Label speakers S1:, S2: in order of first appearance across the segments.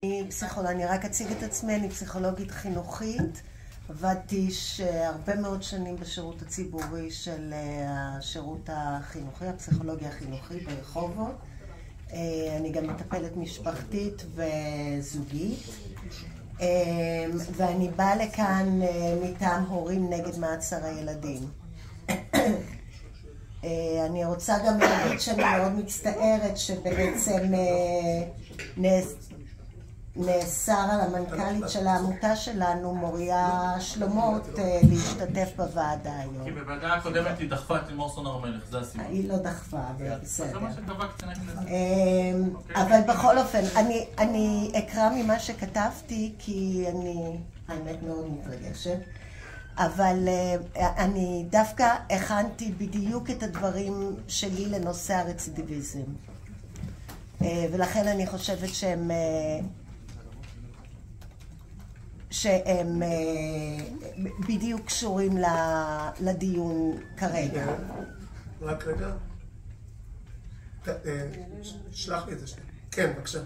S1: אני רק אציג את עצמי, אני פסיכולוגית חינוכית. עבדתי הרבה מאוד שנים בשירות הציבורי של השירות החינוכי, הפסיכולוגיה החינוכית ברחובות. אני גם מטפלת משפחתית וזוגית. ואני באה לכאן מטעם הורים נגד מעצר הילדים. אני רוצה גם להגיד שאני מאוד מצטערת שבעצם נאסר על המנכ"לית של העמותה שלנו, מוריה שלומות, להשתתף בוועדה היום.
S2: כי בוועדה הקודמת היא דחפה את לימור סון הר מלך, זה הסיבה.
S1: היא לא דחפה, בסדר.
S2: זה מה שקבע קצת הכנסת.
S1: אבל בכל אופן, אני אקרא ממה שכתבתי, כי אני האמת מאוד מתרגשת. אבל אני דווקא הכנתי בדיוק את הדברים שלי לנושא הרצידיביזם. ולכן אני חושבת שהם בדיוק קשורים לדיון כרגע.
S3: רק רגע. שלח לי את זה שנייה. כן, בבקשה.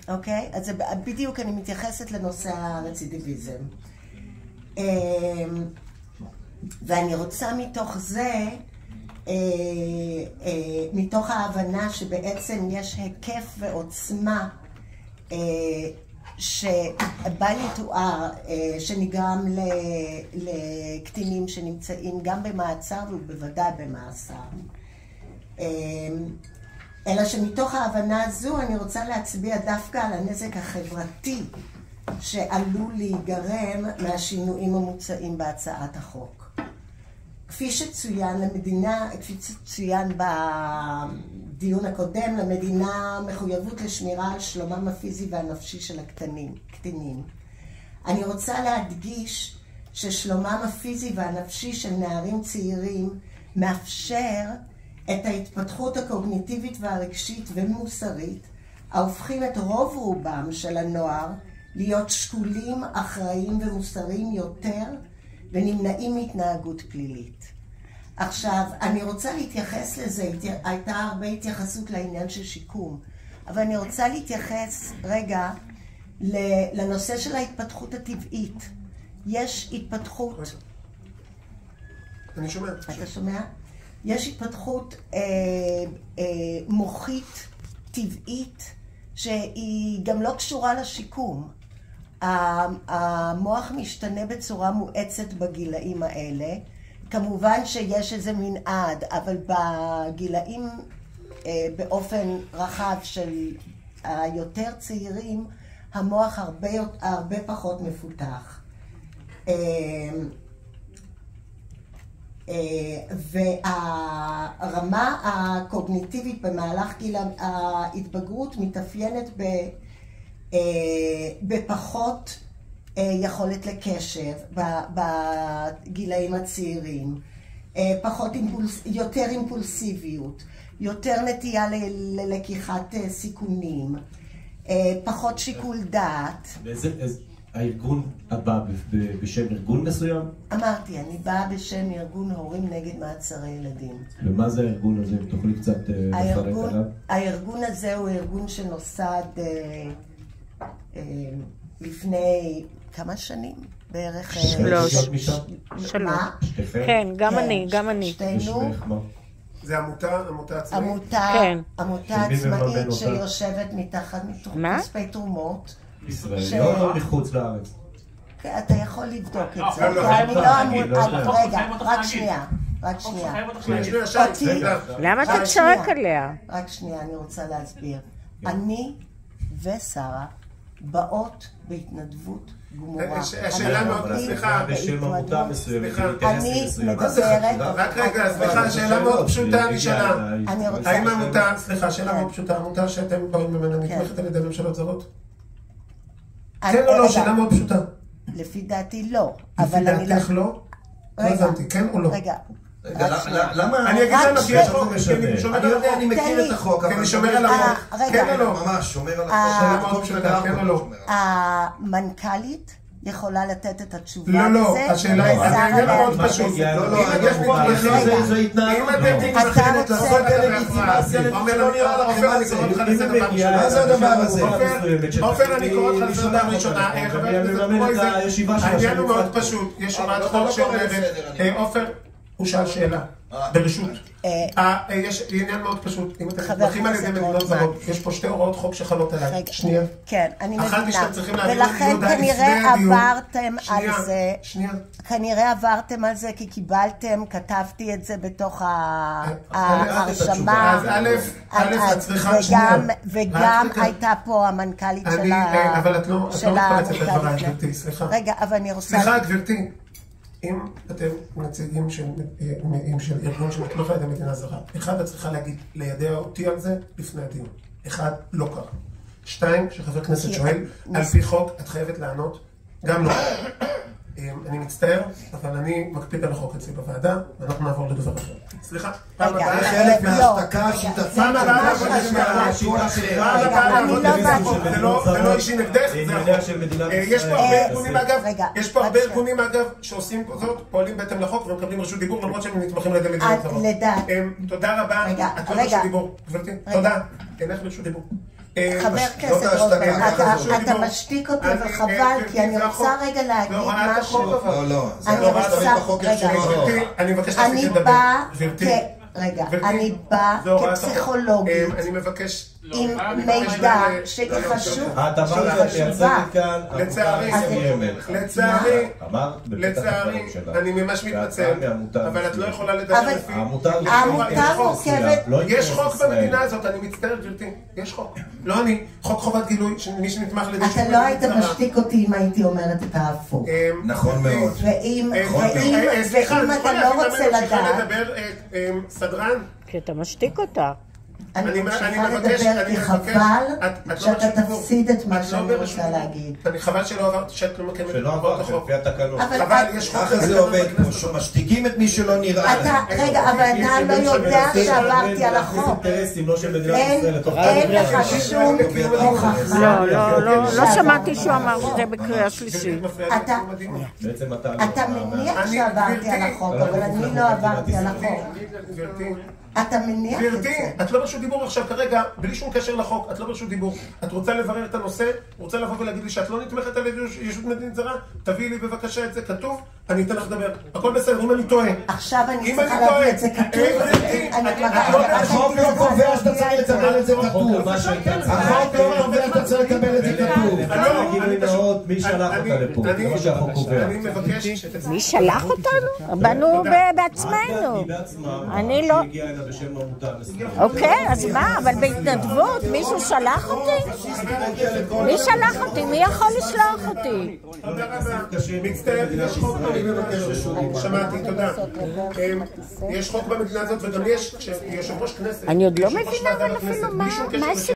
S1: אוקיי, אז בדיוק אני מתייחסת לנושא הרצידיביזם. ואני רוצה מתוך זה, מתוך ההבנה שבעצם יש היקף ועוצמה שבל יתואר, שנגרם לקטינים שנמצאים גם במעצר ובוודאי במאסר. אלא שמתוך ההבנה הזו אני רוצה להצביע דווקא על הנזק החברתי שעלול להיגרם מהשינויים המוצעים בהצעת החוק. כפי שצוין בדיון הקודם, למדינה מחויבות לשמירה על שלומם הפיזי והנפשי של הקטינים. אני רוצה להדגיש ששלומם הפיזי והנפשי של נערים צעירים מאפשר את ההתפתחות הקוגניטיבית והרגשית ומוסרית, ההופכים את רוב רובם של הנוער להיות שקולים, אחראיים ומוסריים יותר, ונמנעים מהתנהגות פלילית. עכשיו, אני רוצה להתייחס לזה, הייתה הרבה התייחסות לעניין של שיקום, אבל אני רוצה להתייחס רגע לנושא של ההתפתחות הטבעית. יש התפתחות...
S3: אני שומע.
S1: אתה שומע? יש התפתחות מוחית טבעית שהיא גם לא קשורה לשיקום. המוח משתנה בצורה מואצת בגילאים האלה. כמובן שיש איזה מנעד, אבל בגילאים באופן רחב של היותר צעירים, המוח הרבה פחות מפותח. והרמה הקוגניטיבית במהלך גיל ההתבגרות מתאפיינת בפחות יכולת לקשב בגילאים הצעירים, יותר אימפולסיביות, יותר נטייה ללקיחת סיכונים, פחות שיקול דעת.
S4: הארגון הבא בשם ארגון מסוים?
S1: אמרתי, אני באה בשם ארגון הורים נגד מעצרי ילדים.
S4: ומה זה הארגון הזה? תוכלי קצת לפרט עליו?
S1: הארגון הזה הוא ארגון שנוסד לפני כמה שנים? בערך...
S5: שלוש.
S1: מה?
S5: כן, גם אני.
S1: שתינו.
S3: זה עמותה עצמאית?
S1: עמותה עצמאית שיושבת מתחת כספי תרומות.
S4: ישראל, לא מחוץ לארץ.
S1: אתה יכול לבדוק את זה. רגע, רק שנייה.
S5: למה אתה צועק עליה?
S1: רק שנייה, אני רוצה להסביר. אני ושרה באות בהתנדבות גמורה.
S3: השאלה מאוד, סליחה.
S4: בשם עמותה מסוימת.
S1: אני מדברת...
S3: רק רגע, סליחה, שאלה מאוד פשוטה נשאלה. האם העמותה, סליחה, שאלה מאוד פשוטה, עמותה שאתם באים ממנה נתמכת על ידי ממשלות זרות? כן או לא? שאלה מאוד פשוטה.
S1: לפי דעתי לא.
S3: לפי דעתך לא? לא הבנתי, כן או לא?
S1: רגע.
S3: למה? אני אגיד לנו כי יש חוק,
S4: אני יודע, אני מכיר את החוק,
S3: כי אני שומר על החוק. כן או לא?
S4: ממש, שומר על
S3: שאלה מאוד פשוטה, כן או לא?
S1: המנכ"לית יכולה לתת את התשובה
S3: לזה.
S1: לזה.
S3: לא, השאלה היא, העניין מאוד פשוט.
S4: זה התנהלות בלתי נסבלת לעשות דה-לגיטימציה למי שלא נראה לכם מה זה. מה זה הדבר הזה?
S3: עופר, אני קורא אותך לסדר פעם ראשונה. העניין הוא מאוד פשוט. יש הוראת חוק שאומרת, עופר, הוא שאל שאלה, ברשות. יש עניין מאוד פשוט, אם אתם מתמחים על ידי מדינות זרות, יש פה שתי הוראות חוק שחלות עליי. שנייה.
S1: כן, אני מבינה.
S3: אחת שאתם צריכים להבין
S1: ולכן כנראה עברתם על זה.
S3: שנייה.
S1: כנראה עברתם על זה כי קיבלתם, כתבתי את זה בתוך ההרשמה.
S3: אז א', את צריכה שנייה.
S1: וגם הייתה פה המנכ"לית של העמותה.
S3: אבל את לא מתפרצת לדבריי, גברתי, סליחה.
S1: רגע, אבל אני רוצה...
S3: סליחה, גברתי. אם אתם נציגים של ארגון שנתמך על ידי מדינה זרה, אחד, את צריכה ליידע אותי על זה לפני הדיון. אחד, לא קרה. שתיים, שחבר כנסת שואל, על פי חוק, את חייבת לענות, גם לא. אני מצטער, אבל אני מקפיד על החוק אצלי בוועדה, ואנחנו נעבור לדבר אחר. סליחה, פעם הבאה...
S4: זה חלק מההשתקה השיטתית.
S3: זה לא אישי נגדך, יש פה הרבה ארגונים אגב שעושים זאת, פועלים בהתאם לחוק ומקבלים רשות דיבור למרות שהם נתמכים על ידי מדינות זרות. תודה רבה, את לא רשות דיבור, גברתי, תודה, אינך רשות דיבור.
S1: חבר כנסת רוטמן, אתה משתיק אותי וחבל, כי אני רוצה רגע להגיד משהו.
S4: לא, זה לא מה שתמיד בחוק יש שלא.
S3: אני מבקש להפסיק לדבר.
S1: רגע, אני באה כפסיכולוגית עם מידע שהיא חשובה.
S3: לצערי, אני ממש מתנצל, אבל את לא יכולה לדבר לפי...
S1: העמותה מורכבת...
S3: יש חוק במדינה הזאת, אני מצטער גברתי, יש חוק. לא אני, חוק חובת גילוי, מי שנתמך לידי
S1: אתה לא היית משתיק אותי אם הייתי אומרת את ההפוך.
S4: נכון מאוד.
S1: ואם אתה לא רוצה לדעת...
S3: סדרן?
S5: כי אתה משתיק אותה.
S1: אני ממשיכה לדבר כי חבל שאתה תפסיד את מה שאני רוצה להגיד.
S3: אני חבל שלא עברת, שאת לא מקיימת
S4: שלא עברת, לפי התקנון.
S3: חבל, יש חוק.
S4: ככה זה עובד פה, שמשתיקים את מי שלא נראה.
S1: רגע, אבל אתה לא יודע שעברתי על החוק. אין לך שום הוכחה.
S5: לא שמעתי שהוא אמר שזה בקריאה שלישית.
S1: אתה מניח שעברתי על החוק, אבל אני לא עברתי על החוק. אתה מניח את זה.
S3: גברתי, את לא ברשות דיבור עכשיו כרגע, בלי שום קשר לחוק, את לא ברשות דיבור. את רוצה לברר את הנושא, רוצה לבוא ולהגיד לי שאת לא נתמכת על ידי ישות מדינית זרה, תביאי לי בבקשה את זה כתוב, אני אתן לך לדבר. הכל בסדר, אם אני טועה.
S1: עכשיו אני צריכה להביא את זה כתוב.
S4: החוק לא קובע שאתה צריך לקבל את זה כתוב. החוק לא קובע שאתה צריך לקבל את זה כתוב. מי שלח אותה לפה? זה מה שהחוק קובע.
S5: מי שלח אותנו? באנו בעצמנו. אני לא... אוקיי, אז מה? אבל בהתנדבות מישהו שלח אותי? מי שלח אותי? מי יכול לשלוח אותי?
S3: תודה רבה. מצטער, יש חוק שמעתי, תודה. יש חוק במדינה הזאת וגם יש, כשיושב ראש כנסת,
S5: אני עוד לא מבינה אבל אפילו מה